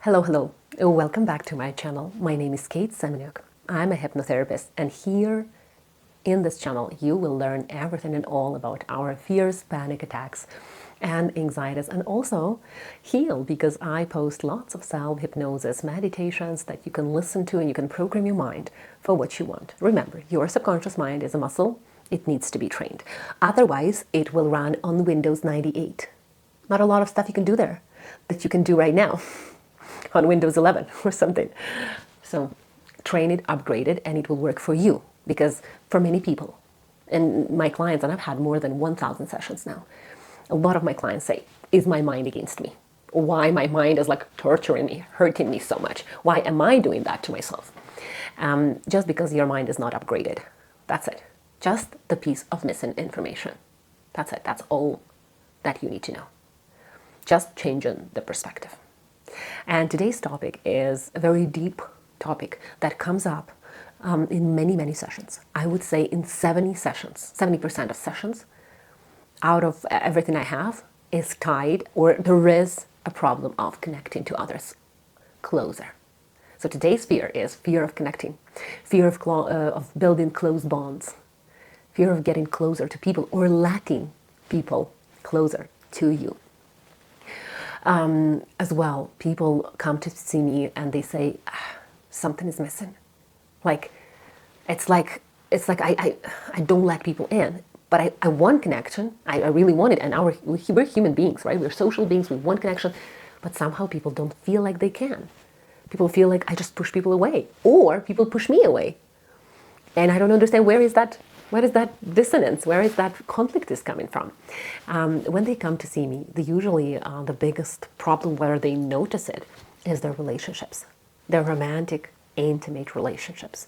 Hello. Welcome back to my channel. My name is Kate Semeniuk. I'm a hypnotherapist, and here in this channel you will learn everything and all about our fears, panic attacks, and anxieties, and also heal, because I post lots of self-hypnosis meditations that you can listen to and you can program your mind for what you want. Remember, your subconscious mind is a muscle. It needs to be trained. Otherwise, it will run on Windows 98. Not a lot of stuff you can do there that you can do right now on Windows 11 or something. So train it, upgrade it, and it will work for you. Because for many people, and my clients, and I've had more than 1,000 sessions now, a lot of my clients say, is my mind against me? Why my mind is like torturing me, hurting me so much? Why am I doing that to myself? Just because your mind is not upgraded. That's it. Just the piece of missing information. That's it. That's all that you need to know. Just changing the perspective. And today's topic is a very deep topic that comes up in many sessions. I would say in 70 sessions, 70% of sessions out of everything I have is tied, or there is a problem of connecting to others closer. So today's fear is fear of connecting, fear of building close bonds, fear of getting closer to people or letting people closer to you. As well, people come to see me and they say, something is missing. It's like I don't let people in, but I want connection. I really want it. And we're human beings, right? We're social beings. We want connection, but somehow people don't feel like they can. People feel like I just push people away, or people push me away. And I don't understand where is that dissonance? Where is that conflict is coming from? When they come to see me, usually the biggest problem where they notice it is their relationships, their romantic, intimate relationships.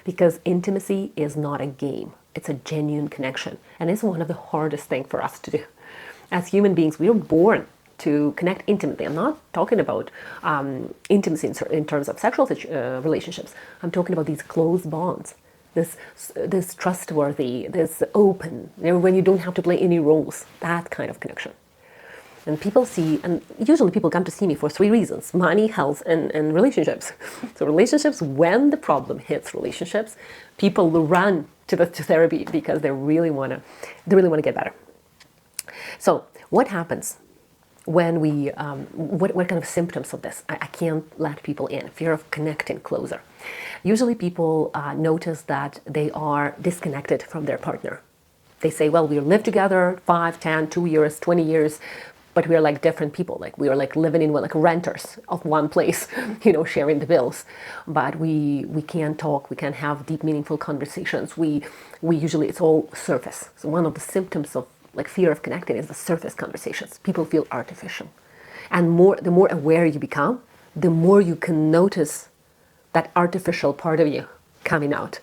Because intimacy is not a game. It's a genuine connection. And it's one of the hardest things for us to do. As human beings, we are born to connect intimately. I'm not talking about intimacy in terms of sexual relationships. I'm talking about these close bonds. This trustworthy, this open, when you don't have to play any roles, that kind of connection. And people see, and usually people come to see me for 3 reasons: money, health, and relationships. So relationships, when the problem hits relationships, people will run to therapy because they really want to get better. So what happens when we, what kind of symptoms of this? I can't let people in, fear of connecting closer. Usually people notice that they are disconnected from their partner. They say, well, we live together 5, 10, 2 years, 20 years, but we are like different people. Like we are like living in like renters of one place, sharing the bills. But we can't talk, we can't have deep, meaningful conversations. We usually, it's all surface. So one of the symptoms of like fear of connecting is the surface conversations. People feel artificial. And the more aware you become, the more you can notice that artificial part of you coming out.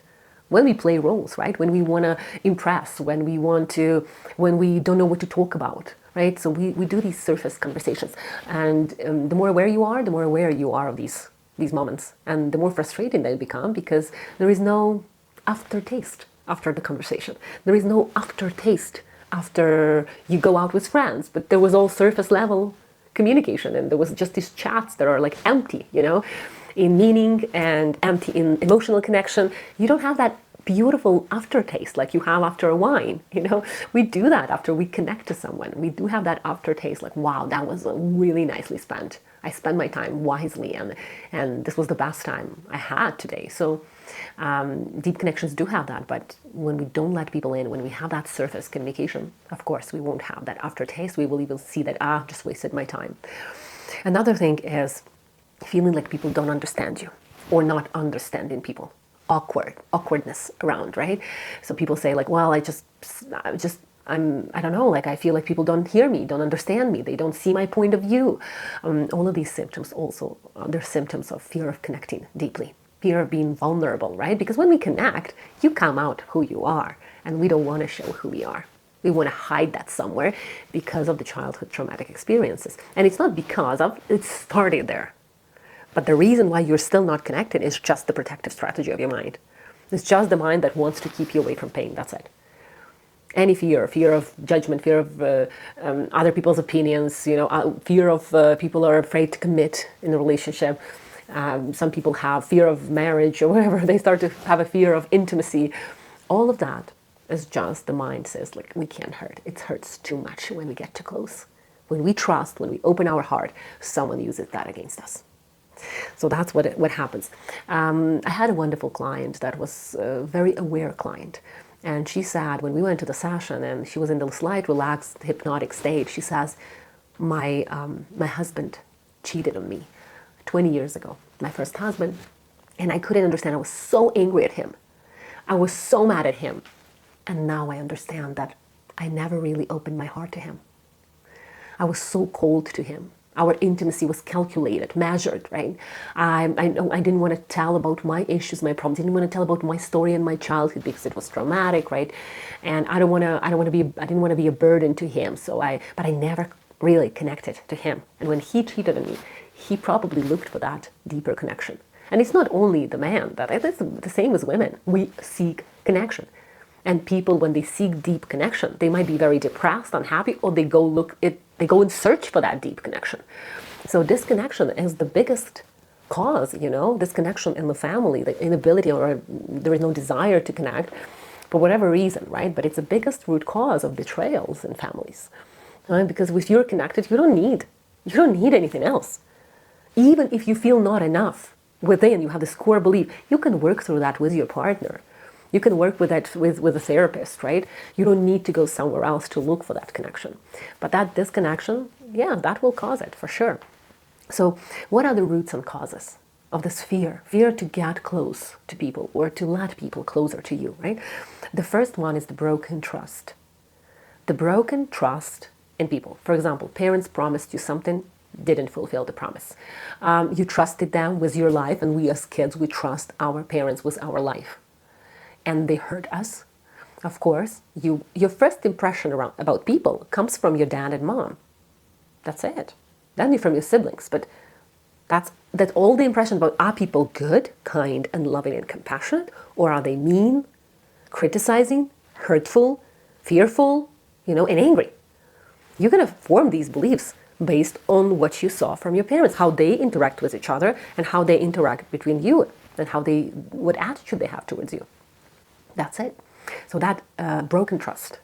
When we play roles, right? When we want to impress, when we don't know what to talk about, right? So we do these surface conversations. And the more aware you are, of these moments. And the more frustrating they become, because there is no aftertaste after the conversation. There is no aftertaste after you go out with friends, but there was all surface level communication, and there was just these chats that are like empty, in meaning and empty in emotional connection. You don't have that beautiful aftertaste like you have after a wine. We do that after we connect to someone. We do have that aftertaste, like, wow, that was really nicely spent. I spent my time wisely, and this was the best time I had today. So deep connections do have that, but when we don't let people in, when we have that surface communication, of course we won't have that aftertaste. We will even see that, just wasted my time. Another thing is feeling like people don't understand you, or not understanding people. Awkwardness around, right? So people say like, well, I don't know, like I feel like people don't hear me, don't understand me, they don't see my point of view. All of these symptoms also, they're symptoms of fear of connecting deeply, fear of being vulnerable, right? Because when we connect, you come out who you are, and we don't want to show who we are. We want to hide that somewhere because of the childhood traumatic experiences. And it's not because of, it started there. But the reason why you're still not connected is just the protective strategy of your mind. It's just the mind that wants to keep you away from pain, that's it. Any fear of judgment, fear of other people's opinions, fear of people are afraid to commit in a relationship. Some people have fear of marriage or whatever. They start to have a fear of intimacy. All of that is just the mind says, like, we can't hurt. It hurts too much when we get too close. When we trust, when we open our heart, someone uses that against us. So that's what happens. I had a wonderful client that was a very aware client. And she said, when we went to the session and she was in the slight, relaxed, hypnotic state, she says, my husband cheated on me 20 years ago, my first husband. And I couldn't understand. I was so angry at him. I was so mad at him. And now I understand that I never really opened my heart to him. I was so cold to him. Our intimacy was calculated, measured, right? I didn't want to tell about my issues, my problems. I didn't want to tell about my story and my childhood because it was traumatic, right? And I didn't want to be a burden to him. But I never really connected to him. And when he cheated on me, he probably looked for that deeper connection. And it's not only the man, it's the same as women. We seek connection. And people, when they seek deep connection, they might be very depressed, unhappy, or they go and search for that deep connection. So disconnection is the biggest cause, disconnection in the family, the inability or there is no desire to connect for whatever reason, right? But it's the biggest root cause of betrayals in families, right? Because if you're connected, you don't need anything else. Even if you feel not enough within, you have this core belief, you can work through that with your partner. You can work with that with a therapist, right? You don't need to go somewhere else to look for that connection. But that disconnection, yeah, that will cause it for sure. So what are the roots and causes of this fear? Fear to get close to people or to let people closer to you, right? The first one is the broken trust. The broken trust in people. For example, parents promised you something, didn't fulfill the promise. You trusted them with your life, and we as kids, we trust our parents with our life. And they hurt us. Of course, your first impression about people comes from your dad and mom. That's it. Then from your siblings. But that's all the impression about, are people good, kind, and loving and compassionate? Or are they mean, criticizing, hurtful, fearful, and angry? You're going to form these beliefs based on what you saw from your parents, how they interact with each other, and how they interact between you, and what attitude they have towards you. That's it. So that broken trust,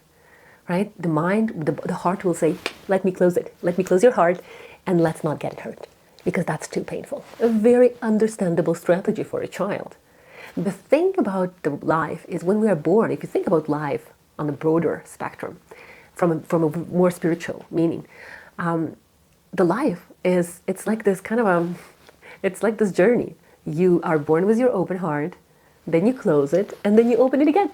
right? The mind, the heart will say, let me close it. Let me close your heart and let's not get it hurt because that's too painful. A very understandable strategy for a child. The thing about the life is when we are born, if you think about life on the broader spectrum, from a more spiritual meaning, the life it's like this kind of it's like this journey. You are born with your open heart, then you close it, and then you open it again.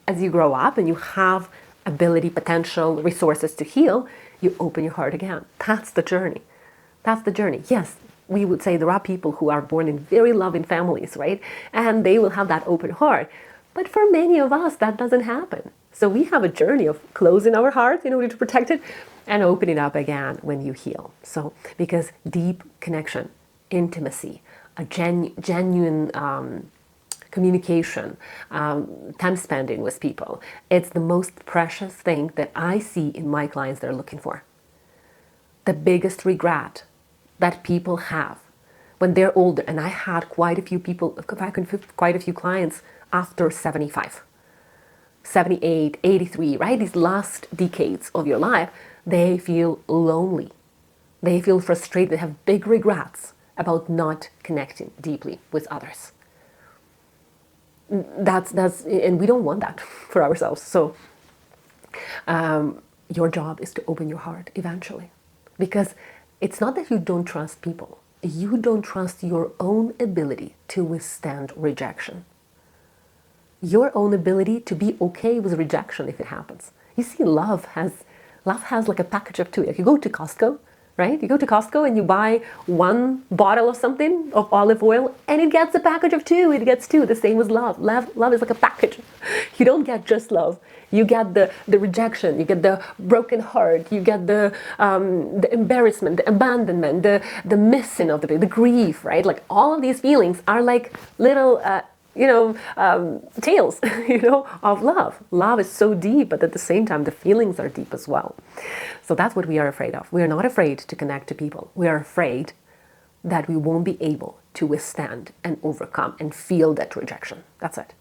As you grow up and you have ability, potential, resources to heal, you open your heart again. That's the journey. That's the journey. Yes, we would say there are people who are born in very loving families, right? And they will have that open heart. But for many of us, that doesn't happen. So we have a journey of closing our heart in order to protect it and open it up again when you heal. So, because deep connection, intimacy, a genuine communication, time spending with people. It's the most precious thing that I see in my clients they're looking for. The biggest regret that people have when they're older, and I had quite a few clients after 75, 78, 83, right? These last decades of your life, they feel lonely. They feel frustrated. They have big regrets about not connecting deeply with others. That's and we don't want that for ourselves. So your job is to open your heart eventually, because it's not that you don't trust people. You don't trust your own ability to withstand rejection. Your own ability to be okay with rejection if it happens. You see, love has like a package of two. If you go to Costco, right? You go to Costco and you buy one bottle of something, of olive oil, and it gets a package of two. It gets two. The same with love. Love is like a package. You don't get just love. You get the rejection. You get the broken heart. You get the embarrassment, the abandonment, the missing of the grief, right? Like all of these feelings are like little tales, of love. Love is so deep, but at the same time, the feelings are deep as well. So that's what we are afraid of. We are not afraid to connect to people. We are afraid that we won't be able to withstand and overcome and feel that rejection. That's it.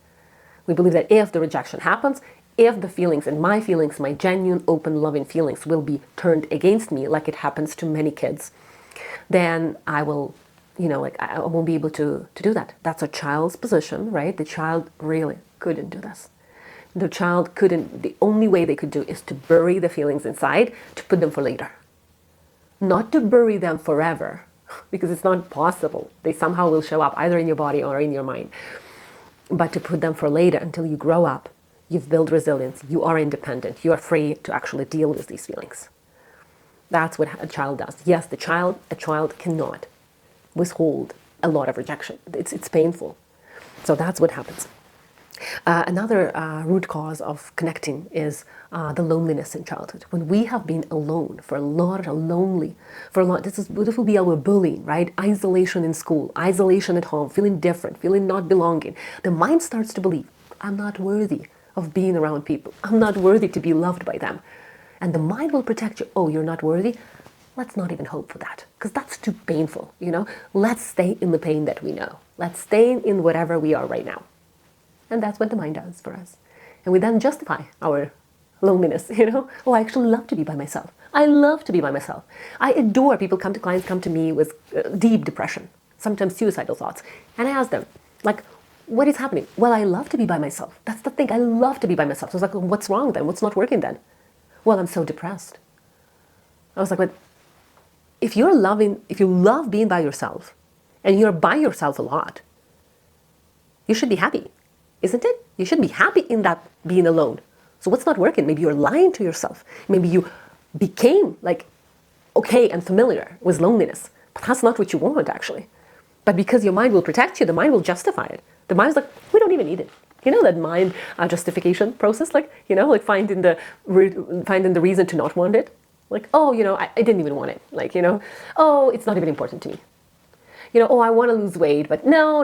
We believe that if the rejection happens, if the feelings and my feelings, my genuine, open, loving feelings will be turned against me, like it happens to many kids, then I will, I won't be able to do that. That's a child's position, right? The child really couldn't do this. The child couldn't, the only way they could do is to bury the feelings inside, to put them for later. Not to bury them forever, because it's not possible. They somehow will show up either in your body or in your mind. But to put them for later until you grow up, you've built resilience, you are independent, you are free to actually deal with these feelings. That's what a child does. Yes, a child cannot withhold a lot of rejection. It's painful. So that's what happens. Another root cause of connecting is the loneliness in childhood. When we have been alone for a lot, this will be our bullying, right? Isolation in school, isolation at home, feeling different, feeling not belonging. The mind starts to believe, I'm not worthy of being around people. I'm not worthy to be loved by them. And the mind will protect you. Oh, you're not worthy? Let's not even hope for that, because that's too painful, Let's stay in the pain that we know. Let's stay in whatever we are right now. And that's what the mind does for us. And we then justify our loneliness, Oh, I actually love to be by myself. I love to be by myself. I adore people clients come to me with deep depression, sometimes suicidal thoughts. And I ask them, what is happening? Well, I love to be by myself. That's the thing. I love to be by myself. So I was like, what's wrong then? What's not working then? Well, I'm so depressed. I was like, but if you love being by yourself and you're by yourself a lot, you should be happy. Isn't it? You should be happy in that being alone. So what's not working? Maybe you're lying to yourself. Maybe you became okay and familiar with loneliness. But that's not what you want, actually. But because your mind will protect you, the mind will justify it. The mind's like, we don't even need it. That mind justification process, finding the reason to not want it. I didn't even want it. Oh, it's not even important to me. Oh, I want to lose weight, but no,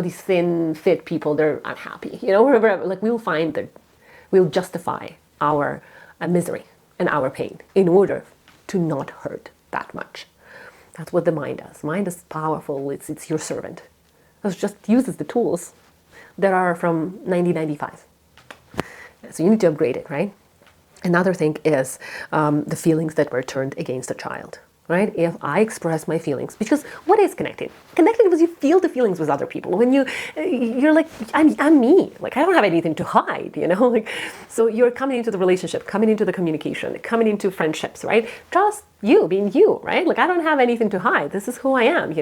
these thin, fit people, they're unhappy. We'll justify our misery and our pain in order to not hurt that much. That's what the mind does. Mind is powerful. It's your servant. It just uses the tools that are from 1995. So you need to upgrade it, right? Another thing is the feelings that were turned against a child. Right? If I express my feelings, because what is connecting? Connecting is you feel the feelings with other people. When you're like, I'm me. I don't have anything to hide, So you're coming into the relationship, coming into the communication, coming into friendships, right? Just you, being you, right? I don't have anything to hide. This is who I am,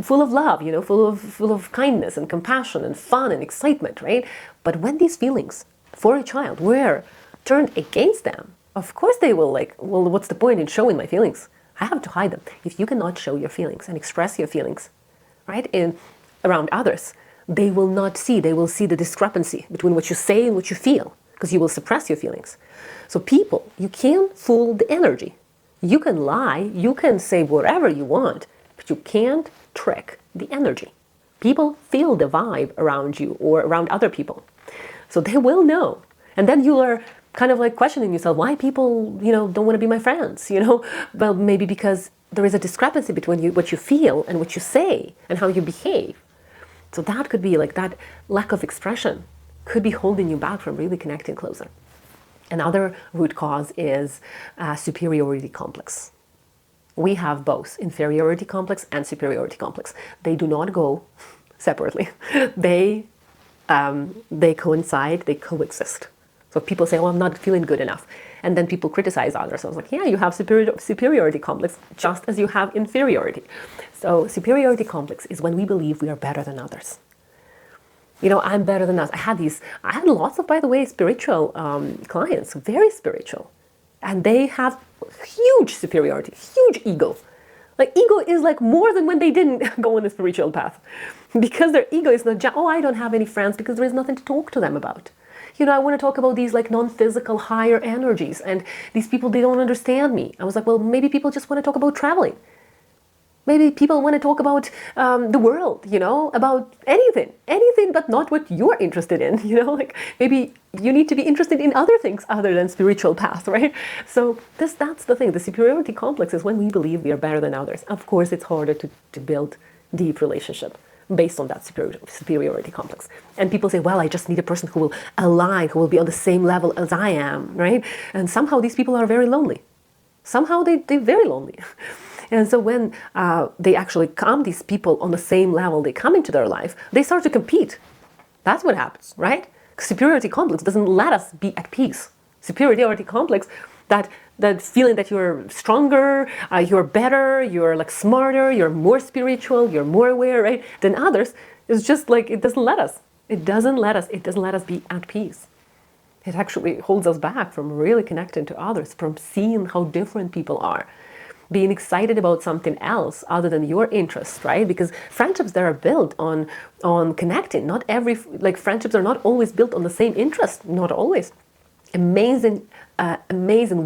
full of love, full of kindness and compassion and fun and excitement, right? But when these feelings for a child were turned against them, of course they will well, what's the point in showing my feelings? I have to hide them. If you cannot show your feelings and express your feelings, right, around others, they will not see. They will see the discrepancy between what you say and what you feel, because you will suppress your feelings. So people, you can't fool the energy. You can lie, you can say whatever you want, but you can't trick the energy. People feel the vibe around you or around other people. So they will know. And then you are kind of questioning yourself, why people, don't want to be my friends, Well, maybe because there is a discrepancy between what you feel and what you say and how you behave. So that could be that lack of expression could be holding you back from really connecting closer. Another root cause is superiority complex. We have both inferiority complex and superiority complex. They do not go separately. They coincide, they coexist. So people say, oh, I'm not feeling good enough. And then people criticize others. So I was like, yeah, you have superiority complex just as you have inferiority. So superiority complex is when we believe we are better than others. I'm better than us. I had lots of, by the way, spiritual clients, very spiritual. And they have huge superiority, huge ego. Ego is more than when they didn't go on the spiritual path. Because their ego is not, I don't have any friends because there is nothing to talk to them about. I want to talk about these non-physical higher energies, and these people, they don't understand me. I was like, well, maybe people just want to talk about traveling. Maybe people want to talk about the world, about anything, but not what you're interested in, like maybe you need to be interested in other things other than spiritual path, right? So that's the thing. The superiority complex is when we believe we are better than others. Of course, it's harder to build deep relationship based on that superiority complex. And people say, well, I just need a person who will align, who will be on the same level as I am, right? And somehow these people are very lonely. Somehow they're very lonely. And so when they actually come, these people on the same level, they come into their life, they start to compete. That's what happens, right? Superiority complex doesn't let us be at peace. Superiority complex, that feeling that you're stronger, you're better, you're like smarter, you're more spiritual, you're more aware, right, than others, is just like, it doesn't let us. It doesn't let us be at peace. It actually holds us back from really connecting to others, from seeing how different people are, being excited about something else other than your interest, right? Because friendships that are built on connecting, not every, like friendships are not always built on the same interest, not always. Amazing,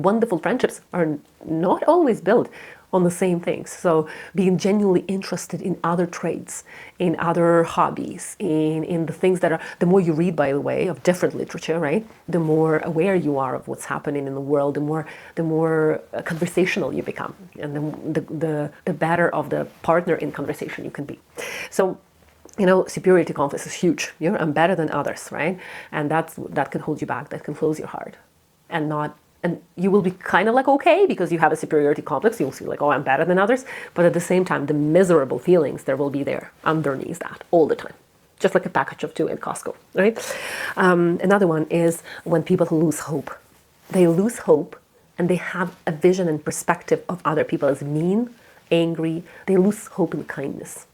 wonderful friendships are not always built on the same things. So being genuinely interested in other traits, in other hobbies, in the things that are, the more you read, by the way, of different literature, right? The more aware you are of what's happening in the world, the more conversational you become, and the better of the partner in conversation you can be. So, superiority complex is huge. I'm better than others, right? And that can hold you back, that can close your heart, and you will be kind of like okay because you have a superiority complex. You'll feel like, oh, I'm better than others. But at the same time, the miserable feelings, there will be there underneath that all the time. Just like a package of 2 in Costco, right? Another one is when people lose hope. They lose hope and they have a vision and perspective of other people as mean, angry. They lose hope in kindness.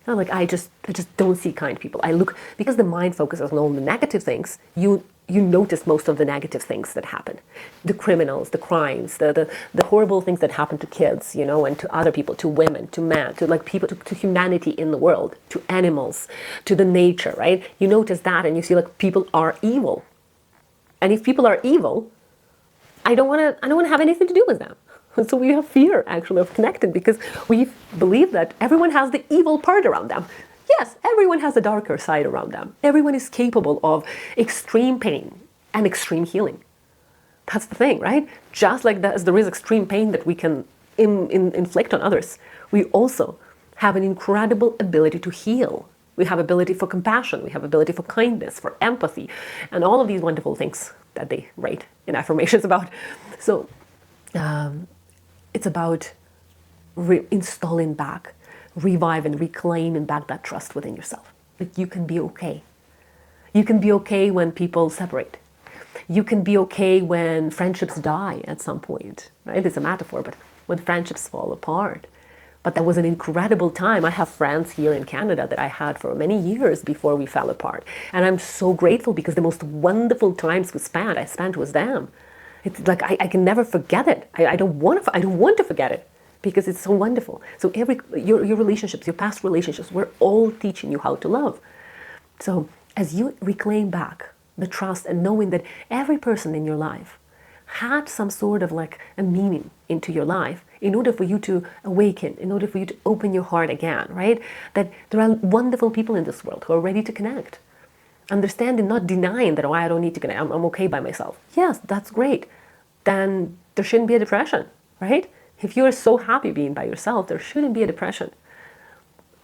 Like, I just don't see kind people. I look, because the mind focuses on all the negative things, you notice most of the negative things that happen. The criminals, the crimes, the horrible things that happen to kids, and to other people, to women, to men, to like people, to humanity in the world, to animals, to the nature, right? You notice that and you see like people are evil. And if people are evil, I don't want to have anything to do with them. So we have fear, actually, of connecting because we believe that everyone has the evil part around them. Yes, everyone has a darker side around them. Everyone is capable of extreme pain and extreme healing. That's the thing, right? Just like as there is extreme pain that we can inflict on others, we also have an incredible ability to heal. We have ability for compassion. We have ability for kindness, for empathy, and all of these wonderful things that they write in affirmations about. So it's about installing back, reviving, reclaiming back that trust within yourself. That you can be okay. You can be okay when people separate. You can be okay when friendships die at some point, right? It's a metaphor, but when friendships fall apart. But that was an incredible time. I have friends here in Canada that I had for many years before we fell apart. And I'm so grateful because the most wonderful times I spent with them. It's like I can never forget it. I don't want to forget it because it's so wonderful. So your relationships, your past relationships, we're all teaching you how to love. So as you reclaim back the trust and knowing that every person in your life had some sort of like a meaning into your life in order for you to awaken, in order for you to open your heart again, right? That there are wonderful people in this world who are ready to connect. Understanding, not denying that, oh, I don't need to connect, I'm okay by myself. Yes, that's great. Then there shouldn't be a depression, right? If you're so happy being by yourself, there shouldn't be a depression.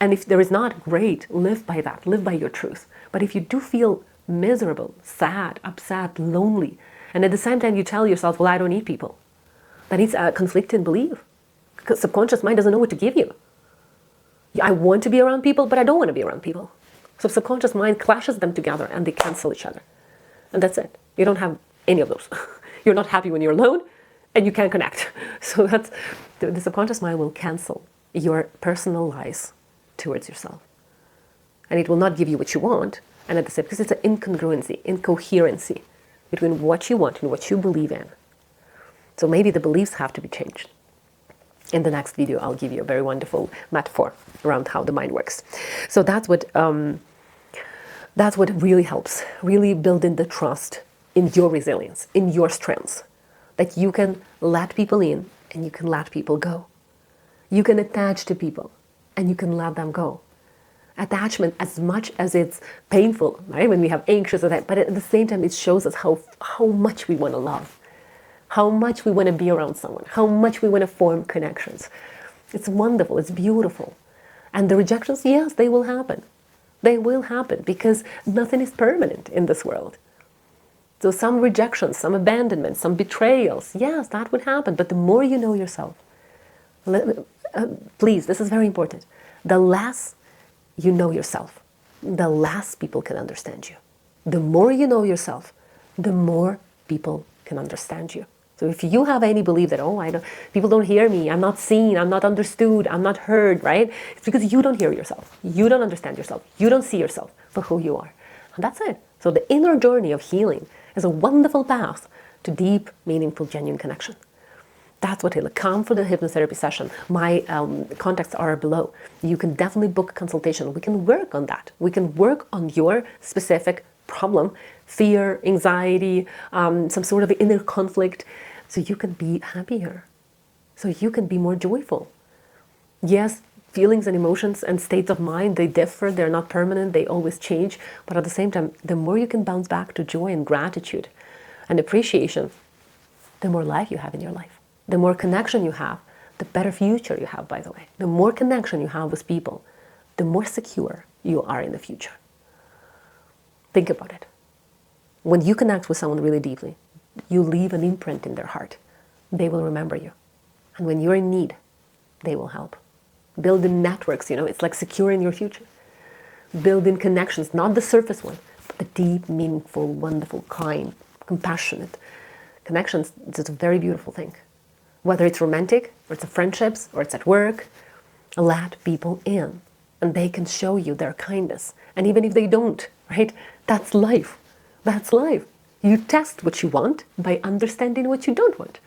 And if there is not, great, live by that, live by your truth. But if you do feel miserable, sad, upset, lonely, and at the same time you tell yourself, well, I don't need people, then it's a conflicting belief. Because subconscious mind doesn't know what to give you. I want to be around people, but I don't want to be around people. So subconscious mind clashes them together and they cancel each other. And that's it. You don't have any of those. You're not happy when you're alone and you can't connect. So that's the subconscious mind will cancel your personal lies towards yourself. And it will not give you what you want. And at the same, because it's an incongruency, incoherency between what you want and what you believe in. So maybe the beliefs have to be changed. In the next video, I'll give you a very wonderful metaphor around how the mind works. So that's what really helps, really building the trust in your resilience, in your strengths, that you can let people in and you can let people go. You can attach to people and you can let them go. Attachment, as much as it's painful, right? When we have anxious attack, but at the same time, it shows us how much we want to love, how much we want to be around someone, how much we want to form connections. It's wonderful, it's beautiful. And the rejections, yes, they will happen. They will happen because nothing is permanent in this world. So some rejections, some abandonment, some betrayals, yes, that would happen. But the more you know yourself, please, this is very important. The less you know yourself, the less people can understand you. The more you know yourself, the more people can understand you. So if you have any belief that, oh, people don't hear me, I'm not seen, I'm not understood, I'm not heard, right? It's because you don't hear yourself. You don't understand yourself. You don't see yourself for who you are. And that's it. So the inner journey of healing is a wonderful path to deep, meaningful, genuine connection. That's what it'll come for the hypnotherapy session. My contacts are below. You can definitely book a consultation. We can work on that. We can work on your specific problem, fear, anxiety, some sort of inner conflict, so you can be happier, so you can be more joyful. Yes, feelings and emotions and states of mind, they differ, they're not permanent, they always change, but at the same time, the more you can bounce back to joy and gratitude and appreciation, the more life you have in your life. The more connection you have, the better future you have, by the way. The more connection you have with people, the more secure you are in the future. Think about it. When you connect with someone really deeply, you leave an imprint in their heart. They will remember you. And when you're in need, they will help. Building networks, it's like securing your future. Building connections, not the surface one, but the deep, meaningful, wonderful, kind, compassionate connections. It's a very beautiful thing. Whether it's romantic, or it's friendships, or it's at work, let people in. And they can show you their kindness. And even if they don't, right? That's life. That's life. You test what you want by understanding what you don't want.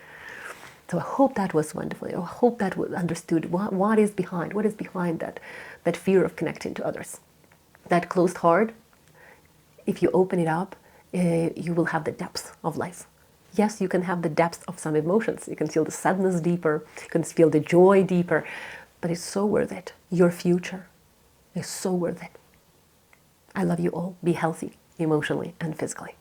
So I hope that was wonderful. I hope that was understood what is behind that fear of connecting to others. That closed heart, if you open it up, you will have the depth of life. Yes, you can have the depth of some emotions. You can feel the sadness deeper. You can feel the joy deeper. But it's so worth it. Your future is so worth it. I love you all. Be healthy, emotionally and physically.